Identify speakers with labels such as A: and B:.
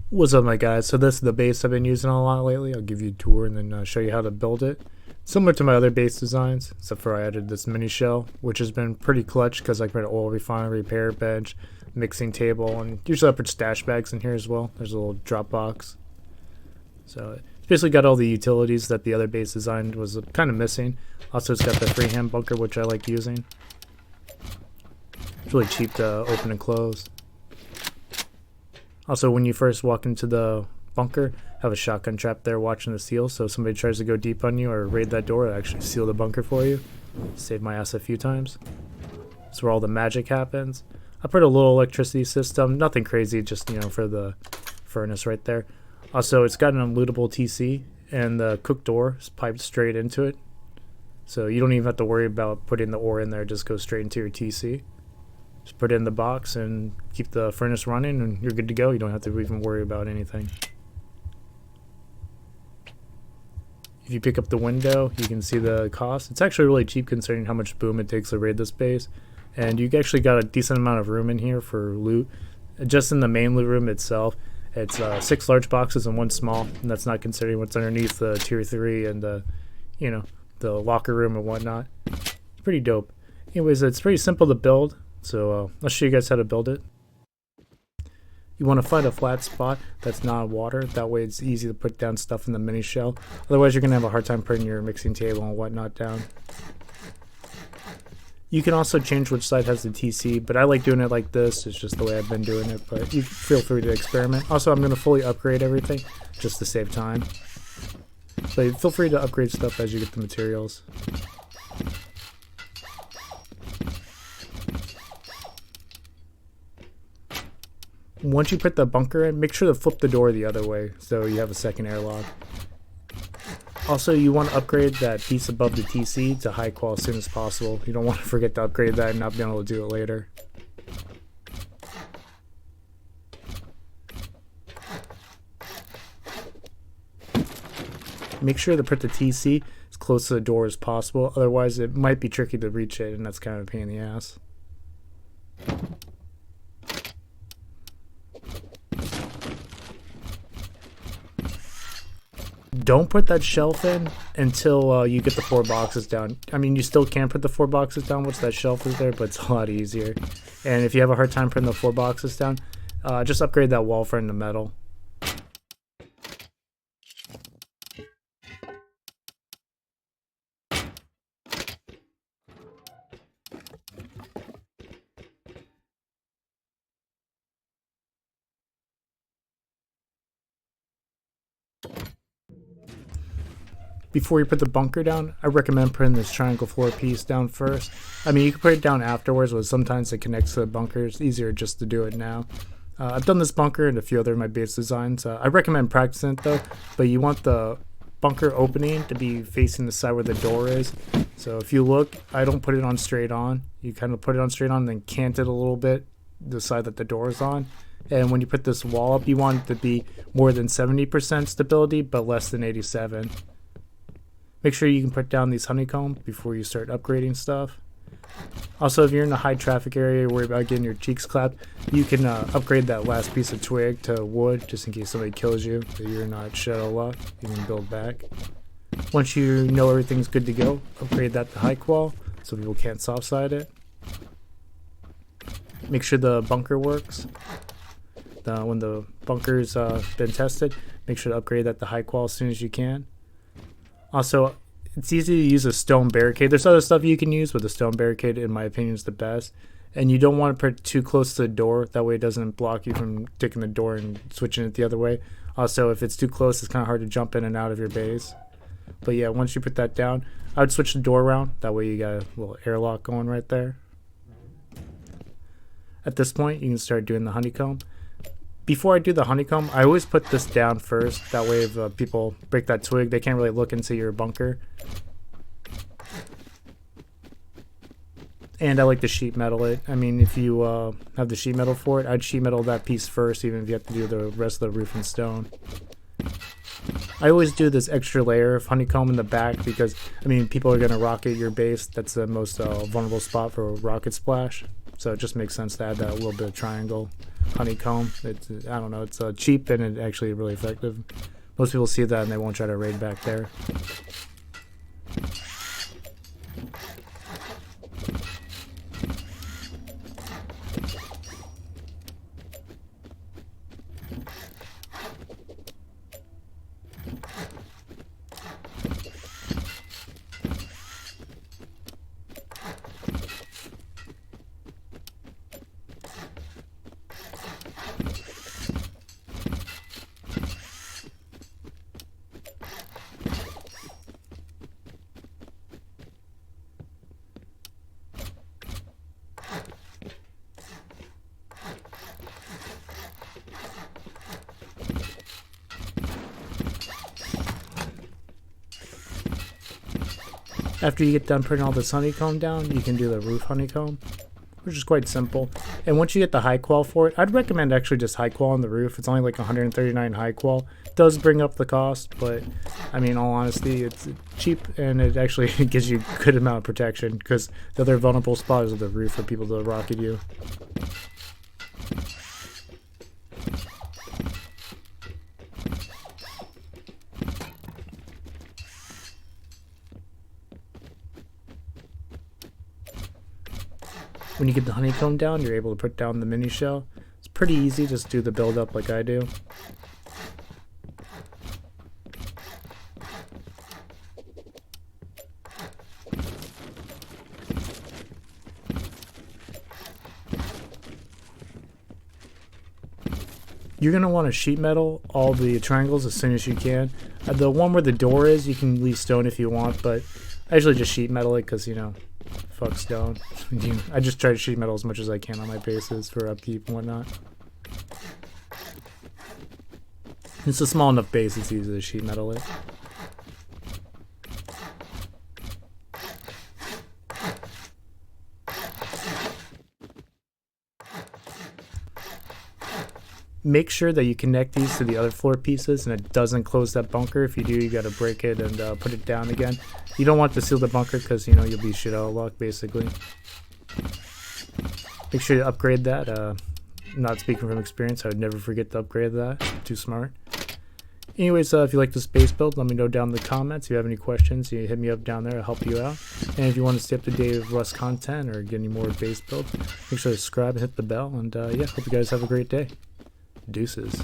A: What's up, my guys? So this is the base I've been using a lot lately. I'll give you a tour and then show you how to build it. Similar to my other base designs, except for I added this mini shell, which has been pretty clutch because I put an oil refinery, repair bench, mixing table, and usually I put stash bags in here as well. There's a little drop box. So it's basically got all the utilities that the other base design was kind of missing. Also, it's got the freehand bunker, which I like using. It's really cheap to open and close. Also, when you first walk into the bunker, have a shotgun trap there watching the seal, so if somebody tries to go deep on you or raid that door, it'll actually seal the bunker for you. Saved my ass a few times. That's where all the magic happens. I put a little electricity system, nothing crazy, just, for the furnace right there. Also, it's got an unlootable TC, and the cook door is piped straight into it. So you don't even have to worry about putting the ore in there, just go straight into your TC. Just put it in the box and keep the furnace running and you're good to go. You don't have to even worry about anything. If you pick up the window, you can see the cost. It's actually really cheap considering how much boom it takes to raid this base. And you actually got a decent amount of room in here for loot. Just in the main loot room itself, it's 6 large boxes and 1 small. And that's not considering what's underneath the tier 3 and the locker room and whatnot. It's pretty dope. Anyways, it's pretty simple to build. So I'll show you guys how to build it. You want to find a flat spot that's not water. That way it's easy to put down stuff in the mini shell. Otherwise you're going to have a hard time putting your mixing table and whatnot down. You can also change which side has the TC, but I like doing it like this. It's just the way I've been doing it, but you feel free to experiment. Also, I'm going to fully upgrade everything just to save time. So feel free to upgrade stuff as you get the materials. Once you put the bunker in, make sure to flip the door the other way so you have a second airlock. Also, you want to upgrade that piece above the TC to high qual as soon as possible. You don't want to forget to upgrade that and not be able to do it later. Make sure to put the TC as close to the door as possible, otherwise it might be tricky to reach it and that's kind of a pain in the ass. Don't put that shelf in until you get the 4 boxes down. I mean, you still can put the 4 boxes down once that shelf is there, but it's a lot easier. And if you have a hard time putting the 4 boxes down, just upgrade that wall frame to metal. Before you put the bunker down, I recommend putting this triangle floor piece down first. I mean, you can put it down afterwards, but sometimes it connects to the bunker. It's easier just to do it now. I've done this bunker and a few other of my base designs. I recommend practicing it though, but you want the bunker opening to be facing the side where the door is. So if you look, I don't put it on straight on. You kind of put it on straight on and then cant it a little bit, the side that the door is on. And when you put this wall up, you want it to be more than 70% stability, but less than 87%. Make sure you can put down these honeycomb before you start upgrading stuff. Also, if you're in a high traffic area, you're worried about getting your cheeks clapped, you can upgrade that last piece of twig to wood just in case somebody kills you, so you're not shit out of luck. You can build back. Once you know everything's good to go, upgrade that to high qual so people can't soft side it. Make sure the bunker works. When the bunker's been tested, make sure to upgrade that to high qual as soon as you can. Also, it's easy to use a stone barricade. There's other stuff you can use, but the stone barricade, in my opinion, is the best. And you don't want to put it too close to the door. That way it doesn't block you from taking the door and switching it the other way. Also, if it's too close, it's kind of hard to jump in and out of your base. But yeah, once you put that down, I would switch the door around. That way you got a little airlock going right there. At this point, you can start doing the honeycomb. Before I do the honeycomb, I always put this down first. That way if people break that twig, they can't really look into your bunker. And I like to sheet metal it. I mean, if you have the sheet metal for it, I'd sheet metal that piece first, even if you have to do the rest of the roof in stone. I always do this extra layer of honeycomb in the back because, I mean, people are going to rocket your base. That's the most vulnerable spot for a rocket splash. so it just makes sense to add that little bit of triangle honeycomb. It's, I don't know, it's cheap and it actually really effective. Most people see that and they won't try to raid back there. After you get done putting all this honeycomb down, you can do the roof honeycomb, which is quite simple. And once you get the high qual for it, I'd recommend actually just high qual on the roof. It's only like 139 high qual. It does bring up the cost, but I mean, in all honesty, it's cheap and it actually gives you a good amount of protection, because the other vulnerable spot is the roof for people to rocket you. When you get the honeycomb down, you're able to put down the mini shell. It's pretty easy, just do the build up like I do. You're going to want to sheet metal all the triangles as soon as you can. The one where the door is, you can leave stone if you want, but I usually just sheet metal it because, you know, fuck stone. I just try to sheet metal as much as I can on my bases for upkeep and whatnot. It's a small enough base, it's easy to sheet metal it. Make sure that you connect these to the other floor pieces and it doesn't close that bunker. If you do, you gotta break it and put it down again. You don't want to seal the bunker because, you know, you'll be shit out of luck basically. Make sure to upgrade that. Not speaking from experience, I would never forget to upgrade that. Too smart. Anyways, if you like this base build, let me know down in the comments. If you have any questions, you hit me up down there, I'll help you out. And if you want to stay up to date with Rust content or get any more base builds, make sure to subscribe and hit the bell. And yeah, hope you guys have a great day. Deuces.